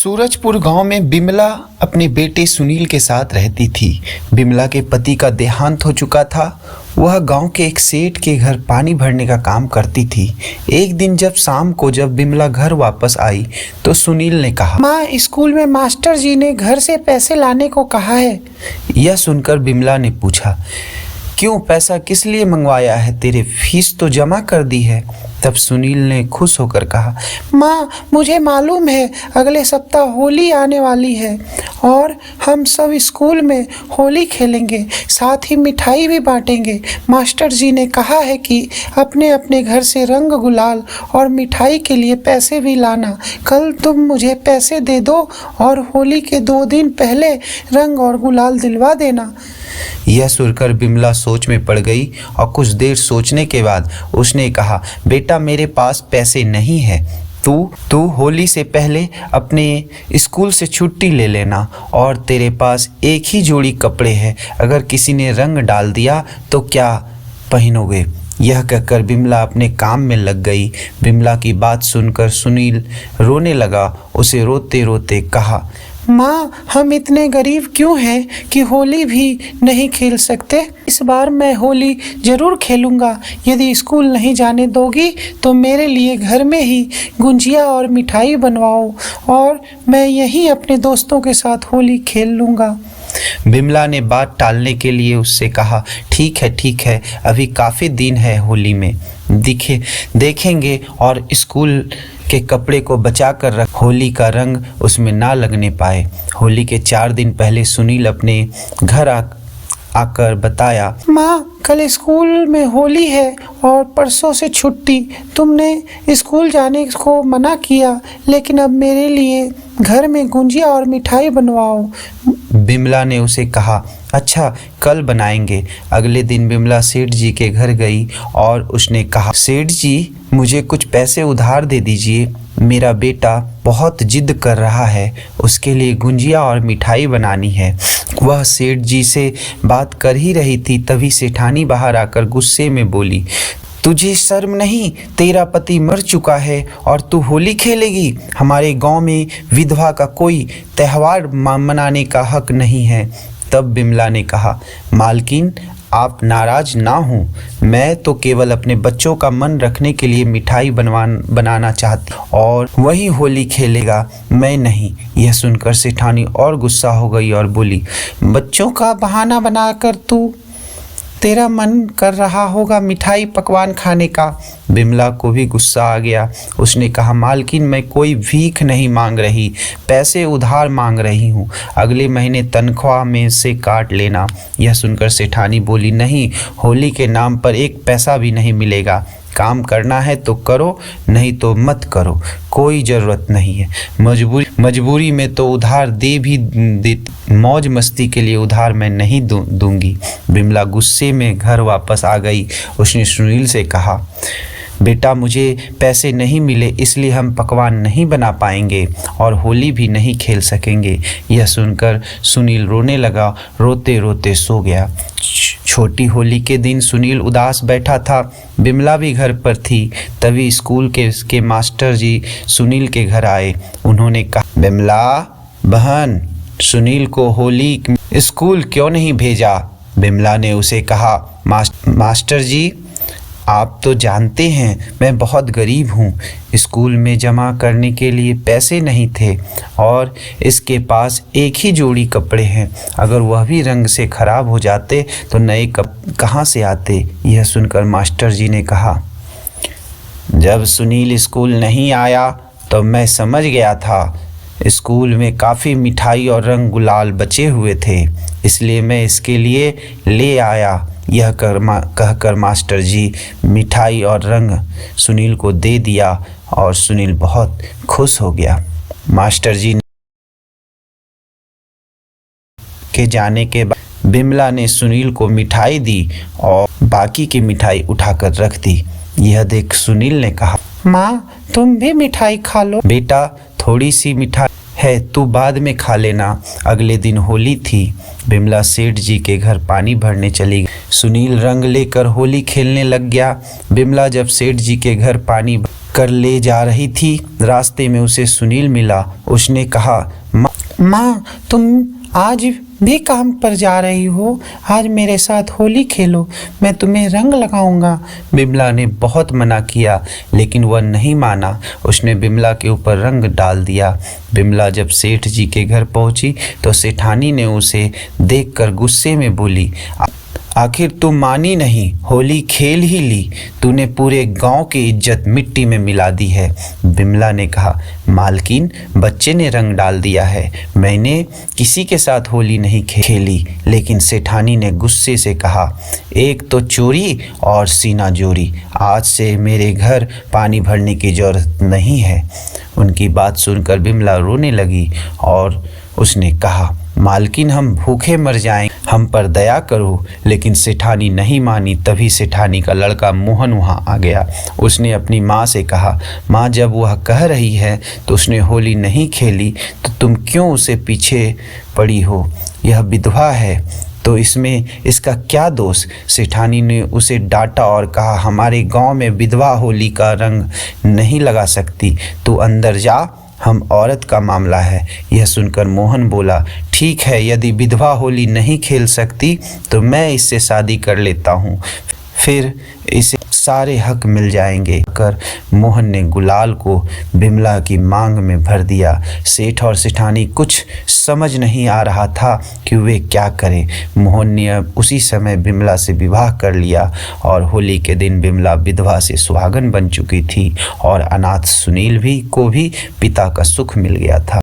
सूरजपुर गांव में बिमला अपने बेटे सुनील के साथ रहती थी। बिमला के पति का देहांत हो चुका था। वह गांव के एक सेठ के घर पानी भरने का काम करती थी। एक दिन शाम को जब बिमला घर वापस आई तो सुनील ने कहा, माँ, स्कूल में मास्टर जी ने घर से पैसे लाने को कहा है। यह सुनकर बिमला ने पूछा, क्यों, पैसा किस लिए मंगवाया है? तेरे फीस तो जमा कर दी है। तब सुनील ने खुश होकर कहा, माँ, मुझे मालूम है अगले सप्ताह होली आने वाली है और हम सब स्कूल में होली खेलेंगे, साथ ही मिठाई भी बांटेंगे। मास्टर जी ने कहा है कि अपने अपने घर से रंग गुलाल और मिठाई के लिए पैसे भी लाना। कल तुम मुझे पैसे दे दो और होली के 2 दिन पहले रंग और गुलाल दिलवा देना। यह सुनकर बिमला सोच में पड़ गई और कुछ देर सोचने के बाद उसने कहा, बेटा, मेरे पास पैसे नहीं है। तू होली से पहले अपने स्कूल से छुट्टी ले लेना और तेरे पास एक ही जोड़ी कपड़े हैं। अगर किसी ने रंग डाल दिया तो क्या पहनोगे? यह कहकर बिमला अपने काम में लग गई। बिमला की बात सुनकर सुनील रोने लगा। उसे रोते रोते कहा, माँ, हम इतने गरीब क्यों हैं कि होली भी नहीं खेल सकते? इस बार मैं होली ज़रूर खेलूँगा। यदि स्कूल नहीं जाने दोगी तो मेरे लिए घर में ही गुंजिया और मिठाई बनवाओ और मैं यहीं अपने दोस्तों के साथ होली खेल लूँगा। बिमला ने बात टालने के लिए उससे कहा, ठीक है, अभी काफ़ी दिन है होली में, देखेंगे और स्कूल के कपड़े को बचा कर रख, होली का रंग उसमें ना लगने पाए। होली के 4 दिन पहले सुनील अपने घर आकर बताया, माँ, कल स्कूल में होली है और परसों से छुट्टी। तुमने स्कूल जाने को मना किया, लेकिन अब मेरे लिए घर में गुंजिया और मिठाई बनवाओ। बिमला ने उसे कहा, अच्छा, कल बनाएंगे। अगले दिन बिमला सेठ जी के घर गई और उसने कहा, सेठ जी, मुझे कुछ पैसे उधार दे दीजिए। मेरा बेटा बहुत जिद कर रहा है, उसके लिए गुंजिया और मिठाई बनानी है। वह सेठ जी से बात कर ही रही थी, तभी सेठानी बाहर आकर गुस्से में बोली, तुझे शर्म नहीं? तेरा पति मर चुका है और तू होली खेलेगी? हमारे गांव में विधवा का कोई त्यौहार मनाने का हक नहीं है। तब बिमला ने कहा, मालकिन, आप नाराज ना हो, मैं तो केवल अपने बच्चों का मन रखने के लिए मिठाई बनाना चाहती और वही होली खेलेगा, मैं नहीं। यह सुनकर सेठानी और गुस्सा हो गई और बोली, बच्चों का बहाना बनाकर तेरा मन कर रहा होगा मिठाई पकवान खाने का। बिमला को भी गुस्सा आ गया। उसने कहा, मालकिन, मैं कोई भीख नहीं मांग रही, पैसे उधार मांग रही हूँ। अगले महीने तनख्वाह में से काट लेना। यह सुनकर सेठानी बोली, नहीं, होली के नाम पर 1 पैसा भी नहीं मिलेगा। काम करना है तो करो, नहीं तो मत करो, कोई ज़रूरत नहीं है। मजबूरी में तो उधार दे मौज मस्ती के लिए उधार मैं नहीं दूंगी। बिमला गुस्से में घर वापस आ गई। उसने सुनील से कहा, बेटा, मुझे पैसे नहीं मिले, इसलिए हम पकवान नहीं बना पाएंगे और होली भी नहीं खेल सकेंगे। यह सुनकर सुनील रोने लगा। रोते रोते सो गया। छोटी होली के दिन सुनील उदास बैठा था। बिमला भी घर पर थी। तभी स्कूल के मास्टर जी सुनील के घर आए। उन्होंने कहा, बिमला बहन, सुनील को होली स्कूल क्यों नहीं भेजा? बिमला ने उसे कहा, मास्टर जी, आप तो जानते हैं मैं बहुत गरीब हूँ। स्कूल में जमा करने के लिए पैसे नहीं थे और इसके पास एक ही जोड़ी कपड़े हैं। अगर वह भी रंग से ख़राब हो जाते तो नए कहाँ से आते? यह सुनकर मास्टर जी ने कहा, जब सुनील स्कूल नहीं आया तो मैं समझ गया था स्कूल में काफ़ी मिठाई और रंग गुलाल बचे हुए थे, इसलिए मैं इसके लिए ले आया। यह कहकर मास्टर जी मिठाई और रंग सुनील को दे दिया और सुनील बहुत खुश हो गया। मास्टर जी के जाने के बाद बिमला ने सुनील को मिठाई दी और बाकी की मिठाई उठाकर रख दी। यह देख सुनील ने कहा, माँ, तुम भी मिठाई खा लो। बेटा, थोड़ी सी मिठाई है, तू बाद में खा लेना। अगले दिन होली थी। बिमला सेठ जी के घर पानी भरने चली गई। सुनील रंग लेकर होली खेलने लग गया। बिमला जब सेठ जी के घर पानी कर ले जा रही थी। रास्ते में उसे सुनील मिला। उसने कहा, माँ, तुम आज भी काम पर जा रही हो? आज मेरे साथ होली खेलो, मैं तुम्हें रंग लगाऊंगा। बिमला ने बहुत मना किया लेकिन वह नहीं माना। उसने बिमला के ऊपर रंग डाल दिया। बिमला जब सेठ जी के घर पहुंची तो सेठानी ने उसे देखकर गुस्से में बोली, आखिर तू मानी नहीं, होली खेल ही ली, तूने पूरे गांव की इज्जत मिट्टी में मिला दी है। बिमला ने कहा, मालकिन, बच्चे ने रंग डाल दिया है, मैंने किसी के साथ होली नहीं खेली। लेकिन सेठानी ने गुस्से से कहा, एक तो चोरी और सीना जोरी, आज से मेरे घर पानी भरने की जरूरत नहीं है। उनकी बात सुनकर बिमला रोने लगी और उसने कहा, मालकिन, हम भूखे मर जाएं, हम पर दया करो। लेकिन सेठानी नहीं मानी। तभी सेठानी का लड़का मोहन वहाँ आ गया। उसने अपनी माँ से कहा, माँ, जब वह कह रही है तो उसने होली नहीं खेली तो तुम क्यों उसे पीछे पड़ी हो? यह विधवा है तो इसमें इसका क्या दोष? सेठानी ने उसे डांटा और कहा, हमारे गांव में विधवा होली का रंग नहीं लगा सकती, तू अंदर जा, हम औरत का मामला है। यह सुनकर मोहन बोला, ठीक है, यदि विधवा होली नहीं खेल सकती तो मैं इससे शादी कर लेता हूँ, फिर इसे सारे हक मिल जाएंगे। कर मोहन ने गुलाल को बिमला की मांग में भर दिया। सेठ और सेठानी कुछ समझ नहीं आ रहा था कि वे क्या करें। मोहन ने अब उसी समय बिमला से विवाह कर लिया और होली के दिन बिमला विधवा से सुहागन बन चुकी थी और अनाथ सुनील को भी पिता का सुख मिल गया था।